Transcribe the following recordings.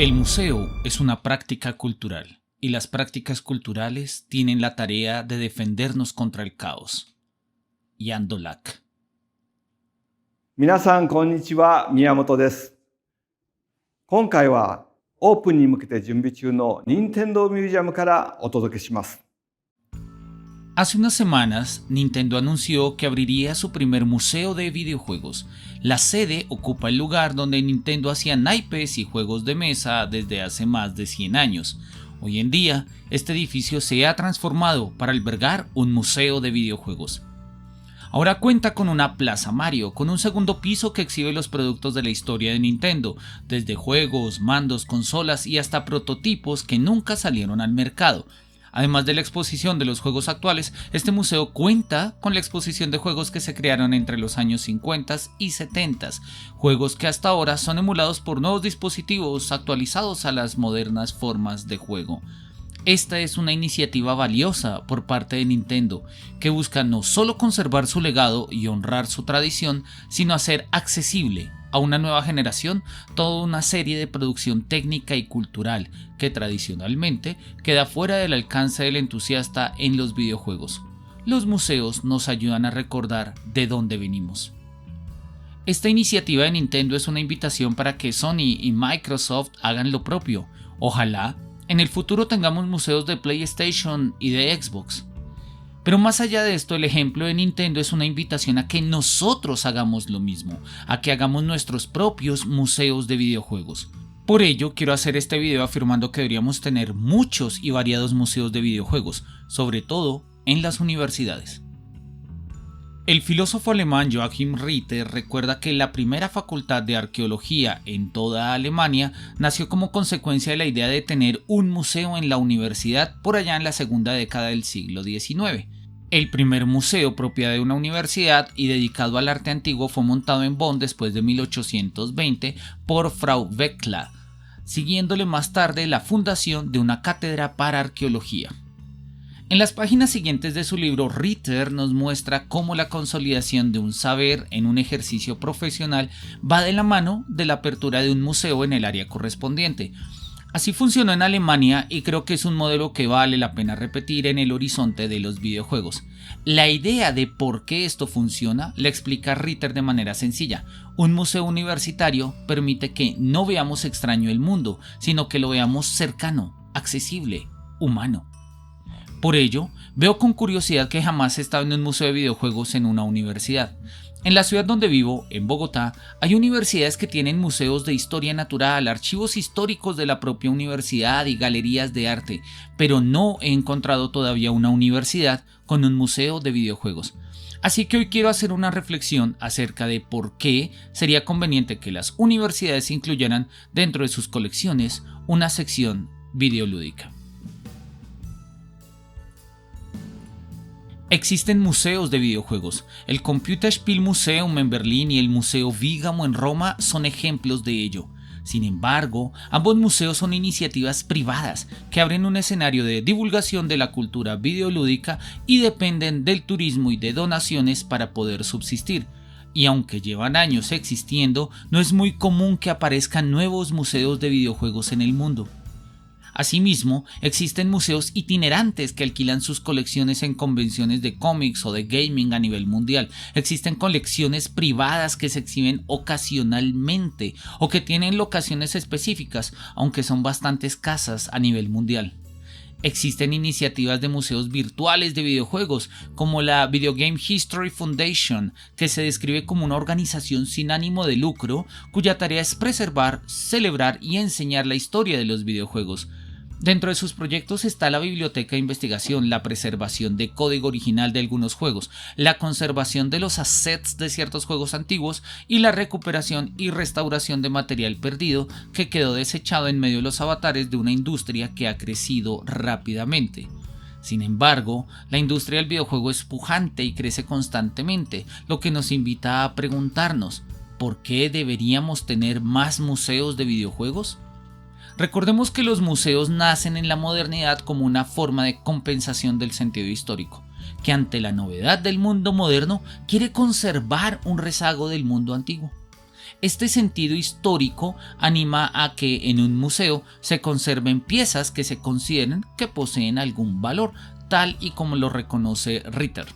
El museo es una práctica cultural, y las prácticas culturales tienen la tarea de defendernos contra el caos. Jan Dolak. 皆さんこんにちは、宮本です。今回はオープンに向けて準備中の任天堂ミュージアムからお届けします。 Hace unas semanas, Nintendo anunció que abriría su primer museo de videojuegos. La sede ocupa el lugar donde Nintendo hacía naipes y juegos de mesa desde hace más de 100 años. Hoy en día, este edificio se ha transformado para albergar un museo de videojuegos. Ahora cuenta con una Plaza Mario, con un segundo piso que exhibe los productos de la historia de Nintendo, desde juegos, mandos, consolas y hasta prototipos que nunca salieron al mercado. Además de la exposición de los juegos actuales, este museo cuenta con la exposición de juegos que se crearon entre los años 50 y 70, juegos que hasta ahora son emulados por nuevos dispositivos actualizados a las modernas formas de juego. Esta es una iniciativa valiosa por parte de Nintendo, que busca no solo conservar su legado y honrar su tradición, sino hacer accesible a una nueva generación toda una serie de producción técnica y cultural que tradicionalmente queda fuera del alcance del entusiasta en los videojuegos. Los museos nos ayudan a recordar de dónde venimos. Esta iniciativa de Nintendo es una invitación para que Sony y Microsoft hagan lo propio. Ojalá en el futuro tengamos museos de PlayStation y de Xbox. Pero más allá de esto, el ejemplo de Nintendo es una invitación a que nosotros hagamos lo mismo, a que hagamos nuestros propios museos de videojuegos. Por ello, quiero hacer este video afirmando que deberíamos tener muchos y variados museos de videojuegos, sobre todo en las universidades. El filósofo alemán Joachim Ritter recuerda que la primera facultad de arqueología en toda Alemania nació como consecuencia de la idea de tener un museo en la universidad por allá en la segunda década del siglo XIX. El primer museo propiedad de una universidad y dedicado al arte antiguo fue montado en Bonn después de 1820 por Frau Weckler, siguiéndole más tarde la fundación de una cátedra para arqueología. En las páginas siguientes de su libro, Ritter nos muestra cómo la consolidación de un saber en un ejercicio profesional va de la mano de la apertura de un museo en el área correspondiente. Así funcionó en Alemania y creo que es un modelo que vale la pena repetir en el horizonte de los videojuegos. La idea de por qué esto funciona la explica Ritter de manera sencilla. Un museo universitario permite que no veamos extraño el mundo, sino que lo veamos cercano, accesible, humano. Por ello, veo con curiosidad que jamás he estado en un museo de videojuegos en una universidad. En la ciudad donde vivo, en Bogotá, hay universidades que tienen museos de historia natural, archivos históricos de la propia universidad y galerías de arte, pero no he encontrado todavía una universidad con un museo de videojuegos. Así que hoy quiero hacer una reflexión acerca de por qué sería conveniente que las universidades incluyeran dentro de sus colecciones una sección videolúdica. Existen museos de videojuegos. El Computerspielmuseum en Berlín y el Museo Vigamo en Roma son ejemplos de ello. Sin embargo, ambos museos son iniciativas privadas que abren un escenario de divulgación de la cultura videolúdica y dependen del turismo y de donaciones para poder subsistir. Y aunque llevan años existiendo, no es muy común que aparezcan nuevos museos de videojuegos en el mundo. Asimismo, existen museos itinerantes que alquilan sus colecciones en convenciones de cómics o de gaming a nivel mundial. Existen colecciones privadas que se exhiben ocasionalmente o que tienen locaciones específicas, aunque son bastante escasas a nivel mundial. Existen iniciativas de museos virtuales de videojuegos, como la Video Game History Foundation, que se describe como una organización sin ánimo de lucro, cuya tarea es preservar, celebrar y enseñar la historia de los videojuegos. Dentro de sus proyectos está la biblioteca de investigación, la preservación de código original de algunos juegos, la conservación de los assets de ciertos juegos antiguos y la recuperación y restauración de material perdido que quedó desechado en medio de los avatares de una industria que ha crecido rápidamente. Sin embargo, la industria del videojuego es pujante y crece constantemente, lo que nos invita a preguntarnos, ¿por qué deberíamos tener más museos de videojuegos? Recordemos que los museos nacen en la modernidad como una forma de compensación del sentido histórico, que ante la novedad del mundo moderno quiere conservar un rezago del mundo antiguo. Este sentido histórico anima a que en un museo se conserven piezas que se consideren que poseen algún valor, tal y como lo reconoce Ritter.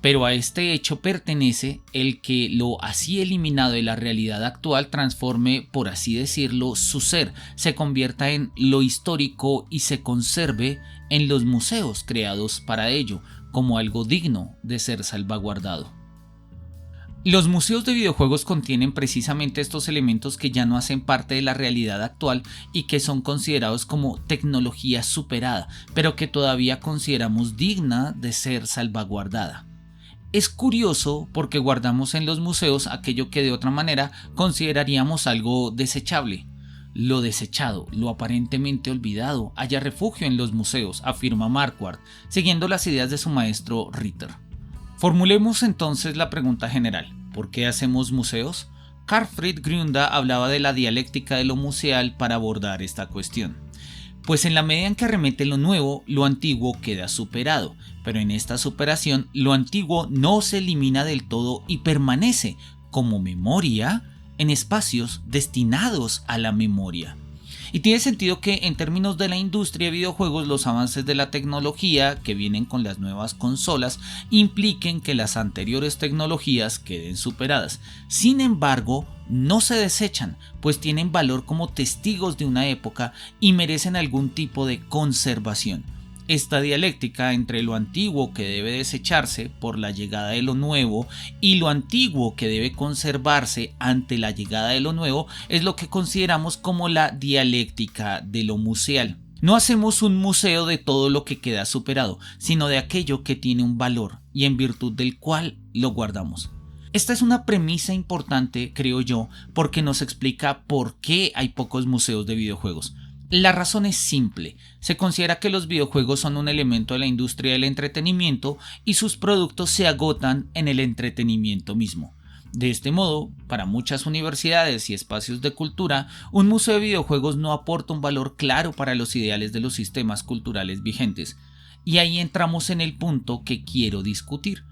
Pero a este hecho pertenece el que lo así eliminado de la realidad actual transforme, por así decirlo, su ser, se convierta en lo histórico y se conserve en los museos creados para ello, como algo digno de ser salvaguardado. Los museos de videojuegos contienen precisamente estos elementos que ya no hacen parte de la realidad actual y que son considerados como tecnología superada, pero que todavía consideramos digna de ser salvaguardada. Es curioso porque guardamos en los museos aquello que de otra manera consideraríamos algo desechable. Lo desechado, lo aparentemente olvidado, halla refugio en los museos, afirma Marquardt, siguiendo las ideas de su maestro Ritter. Formulemos entonces la pregunta general: ¿por qué hacemos museos? Carl Friedrich Grunda hablaba de la dialéctica de lo museal para abordar esta cuestión. Pues en la medida en que arremete lo nuevo, lo antiguo queda superado, pero en esta superación lo antiguo no se elimina del todo y permanece como memoria en espacios destinados a la memoria. Y tiene sentido que en términos de la industria de videojuegos los avances de la tecnología que vienen con las nuevas consolas impliquen que las anteriores tecnologías queden superadas. Sin embargo, no se desechan, pues tienen valor como testigos de una época y merecen algún tipo de conservación. Esta dialéctica entre lo antiguo que debe desecharse por la llegada de lo nuevo y lo antiguo que debe conservarse ante la llegada de lo nuevo es lo que consideramos como la dialéctica de lo museal. No hacemos un museo de todo lo que queda superado, sino de aquello que tiene un valor y en virtud del cual lo guardamos. Esta es una premisa importante, creo yo, porque nos explica por qué hay pocos museos de videojuegos. La razón es simple: se considera que los videojuegos son un elemento de la industria del entretenimiento y sus productos se agotan en el entretenimiento mismo. De este modo, para muchas universidades y espacios de cultura, un museo de videojuegos no aporta un valor claro para los ideales de los sistemas culturales vigentes. Y ahí entramos en el punto que quiero discutir.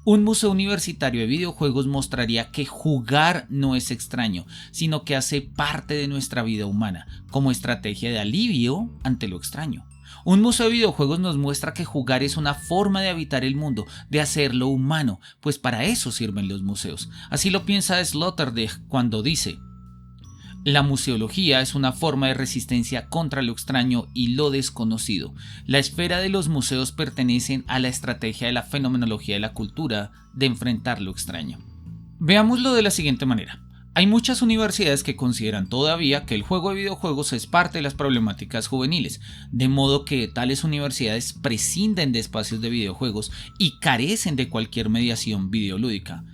Un museo universitario de videojuegos mostraría que jugar no es extraño, sino que hace parte de nuestra vida humana, como estrategia de alivio ante lo extraño. Un museo de videojuegos nos muestra que jugar es una forma de habitar el mundo, de hacerlo humano, pues para eso sirven los museos. Así lo piensa Sloterdijk cuando dice: la museología es una forma de resistencia contra lo extraño y lo desconocido. La esfera de los museos pertenecen a la estrategia de la fenomenología de la cultura de enfrentar lo extraño. Veámoslo de la siguiente manera. Hay muchas universidades que consideran todavía que el juego de videojuegos es parte de las problemáticas juveniles, de modo que tales universidades prescinden de espacios de videojuegos y carecen de cualquier mediación videolúdica.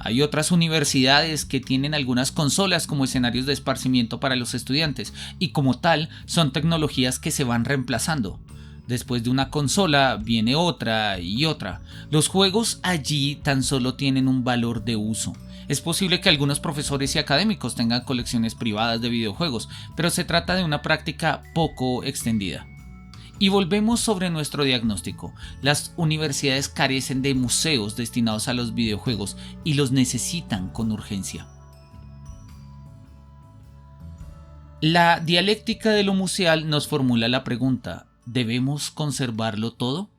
Hay otras universidades que tienen algunas consolas como escenarios de esparcimiento para los estudiantes y como tal son tecnologías que se van reemplazando. Después de una consola viene otra y otra. Los juegos allí tan solo tienen un valor de uso. Es posible que algunos profesores y académicos tengan colecciones privadas de videojuegos, pero se trata de una práctica poco extendida. Y volvemos sobre nuestro diagnóstico. Las universidades carecen de museos destinados a los videojuegos y los necesitan con urgencia. La dialéctica de lo museal nos formula la pregunta: ¿debemos conservarlo todo?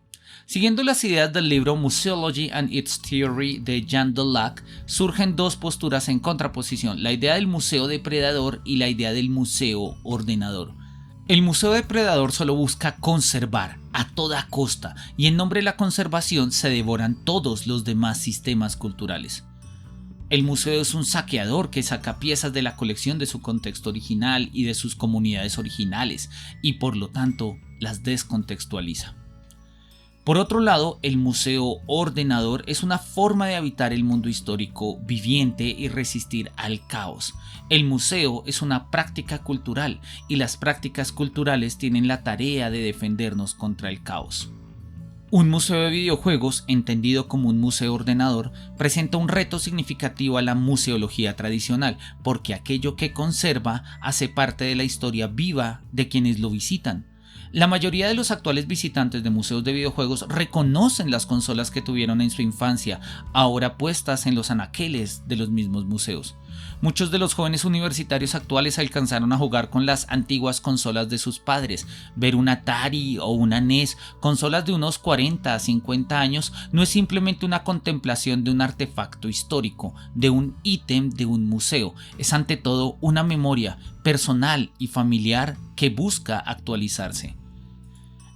Siguiendo las ideas del libro Museology and its Theory de Jean Delac, surgen dos posturas en contraposición: la idea del museo depredador y la idea del museo ordenador. El museo depredador solo busca conservar a toda costa y en nombre de la conservación se devoran todos los demás sistemas culturales. El museo es un saqueador que saca piezas de la colección de su contexto original y de sus comunidades originales y por lo tanto las descontextualiza. Por otro lado, el museo ordenador es una forma de habitar el mundo histórico viviente y resistir al caos. El museo es una práctica cultural y las prácticas culturales tienen la tarea de defendernos contra el caos. Un museo de videojuegos, entendido como un museo ordenador, presenta un reto significativo a la museología tradicional, porque aquello que conserva hace parte de la historia viva de quienes lo visitan. La mayoría de los actuales visitantes de museos de videojuegos reconocen las consolas que tuvieron en su infancia, ahora puestas en los anaqueles de los mismos museos. Muchos de los jóvenes universitarios actuales alcanzaron a jugar con las antiguas consolas de sus padres. Ver un Atari o una NES, consolas de unos 40 a 50 años, no es simplemente una contemplación de un artefacto histórico, de un ítem de un museo. Es ante todo una memoria personal y familiar que busca actualizarse.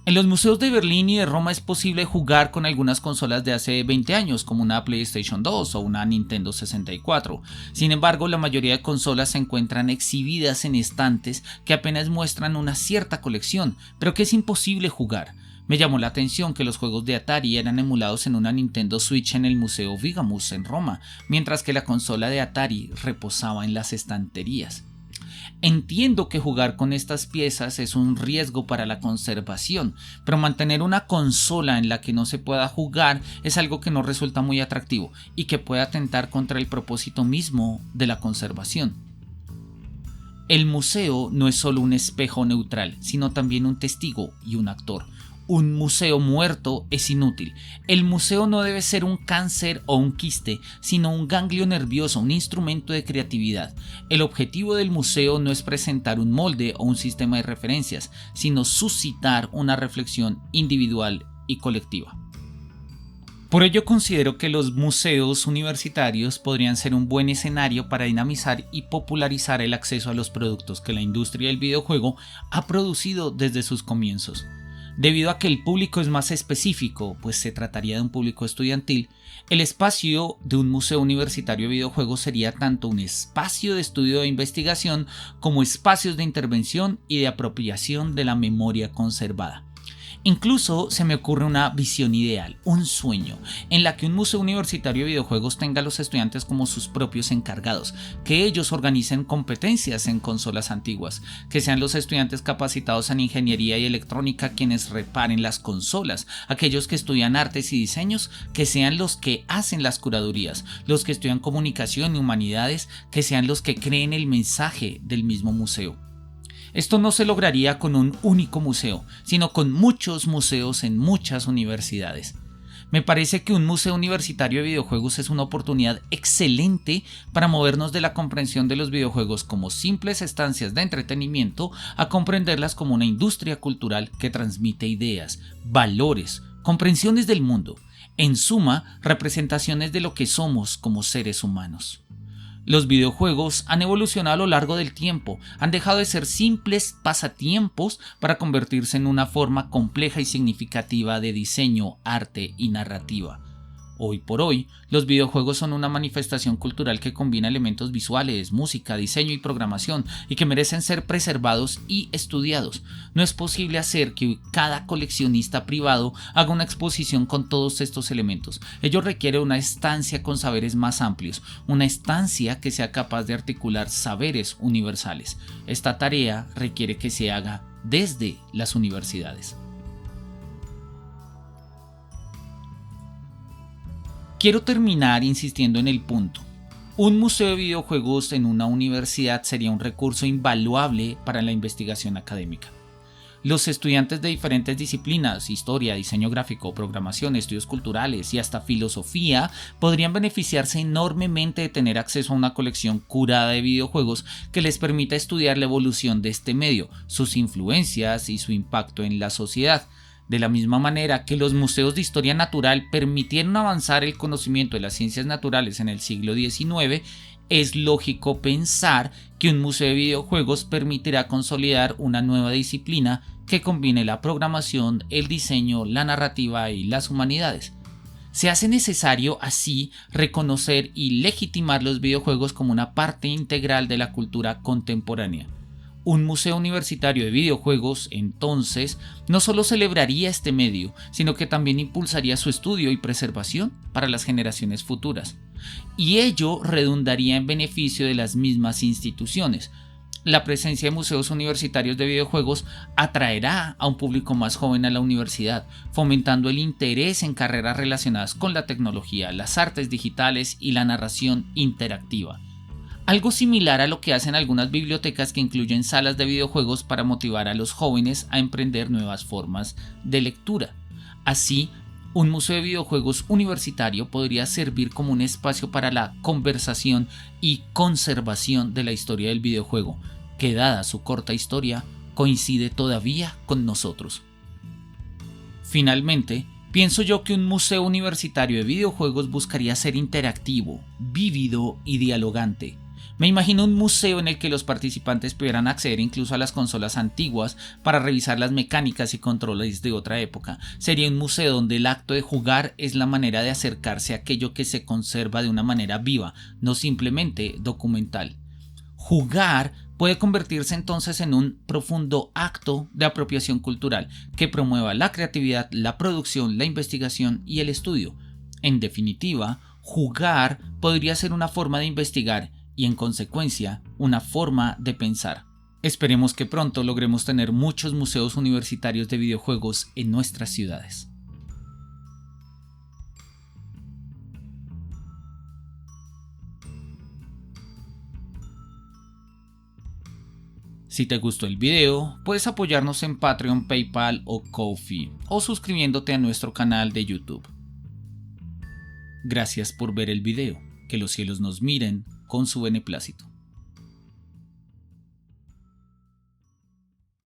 En los museos de Berlín y de Roma es posible jugar con algunas consolas de hace 20 años, como una PlayStation 2 o una Nintendo 64. Sin embargo, la mayoría de consolas se encuentran exhibidas en estantes que apenas muestran una cierta colección, pero que es imposible jugar. Me llamó la atención que los juegos de Atari eran emulados en una Nintendo Switch en el Museo Vigamus en Roma, mientras que la consola de Atari reposaba en las estanterías. Entiendo que jugar con estas piezas es un riesgo para la conservación, pero mantener una consola en la que no se pueda jugar es algo que no resulta muy atractivo y que puede atentar contra el propósito mismo de la conservación. El museo no es solo un espejo neutral, sino también un testigo y un actor. Un museo muerto es inútil. El museo no debe ser un cáncer o un quiste, sino un ganglio nervioso, un instrumento de creatividad. El objetivo del museo no es presentar un molde o un sistema de referencias, sino suscitar una reflexión individual y colectiva. Por ello considero que los museos universitarios podrían ser un buen escenario para dinamizar y popularizar el acceso a los productos que la industria del videojuego ha producido desde sus comienzos. Debido a que el público es más específico, pues se trataría de un público estudiantil, el espacio de un museo universitario de videojuegos sería tanto un espacio de estudio e investigación como espacios de intervención y de apropiación de la memoria conservada. Incluso se me ocurre una visión ideal, un sueño, en la que un museo universitario de videojuegos tenga a los estudiantes como sus propios encargados, que ellos organicen competencias en consolas antiguas, que sean los estudiantes capacitados en ingeniería y electrónica quienes reparen las consolas, aquellos que estudian artes y diseños, que sean los que hacen las curadurías, los que estudian comunicación y humanidades, que sean los que creen el mensaje del mismo museo. Esto no se lograría con un único museo, sino con muchos museos en muchas universidades. Me parece que un museo universitario de videojuegos es una oportunidad excelente para movernos de la comprensión de los videojuegos como simples estancias de entretenimiento a comprenderlas como una industria cultural que transmite ideas, valores, comprensiones del mundo, en suma, representaciones de lo que somos como seres humanos. Los videojuegos han evolucionado a lo largo del tiempo, han dejado de ser simples pasatiempos para convertirse en una forma compleja y significativa de diseño, arte y narrativa. Hoy por hoy, los videojuegos son una manifestación cultural que combina elementos visuales, música, diseño y programación y que merecen ser preservados y estudiados. No es posible hacer que cada coleccionista privado haga una exposición con todos estos elementos. Ello requiere una estancia con saberes más amplios, una estancia que sea capaz de articular saberes universales. Esta tarea requiere que se haga desde las universidades. Quiero terminar insistiendo en el punto. Un museo de videojuegos en una universidad sería un recurso invaluable para la investigación académica. Los estudiantes de diferentes disciplinas, historia, diseño gráfico, programación, estudios culturales y hasta filosofía, podrían beneficiarse enormemente de tener acceso a una colección curada de videojuegos que les permita estudiar la evolución de este medio, sus influencias y su impacto en la sociedad. De la misma manera que los museos de historia natural permitieron avanzar el conocimiento de las ciencias naturales en el siglo XIX, es lógico pensar que un museo de videojuegos permitirá consolidar una nueva disciplina que combine la programación, el diseño, la narrativa y las humanidades. Se hace necesario así reconocer y legitimar los videojuegos como una parte integral de la cultura contemporánea. Un museo universitario de videojuegos, entonces, no solo celebraría este medio, sino que también impulsaría su estudio y preservación para las generaciones futuras. Y ello redundaría en beneficio de las mismas instituciones. La presencia de museos universitarios de videojuegos atraerá a un público más joven a la universidad, fomentando el interés en carreras relacionadas con la tecnología, las artes digitales y la narración interactiva. Algo similar a lo que hacen algunas bibliotecas que incluyen salas de videojuegos para motivar a los jóvenes a emprender nuevas formas de lectura. Así, Un museo de videojuegos universitario podría servir como un espacio para la conversación y conservación de la historia del videojuego, que dada su corta historia, coincide todavía con nosotros. Finalmente, pienso yo que un museo universitario de videojuegos buscaría ser interactivo, vívido y dialogante. Me imagino un museo en el que los participantes pudieran acceder incluso a las consolas antiguas para revisar las mecánicas y controles de otra época. Sería un museo donde el acto de jugar es la manera de acercarse a aquello que se conserva de una manera viva, no simplemente documental. Jugar puede convertirse entonces en un profundo acto de apropiación cultural que promueva la creatividad, la producción, la investigación y el estudio. En definitiva, jugar podría ser una forma de investigar y en consecuencia una forma de pensar. Esperemos que pronto logremos tener muchos museos universitarios de videojuegos en nuestras ciudades. Si te gustó el video, puedes apoyarnos en Patreon, PayPal o Ko-fi, o suscribiéndote a nuestro canal de YouTube. Gracias por ver el video. Que los cielos nos miren con su beneplácito.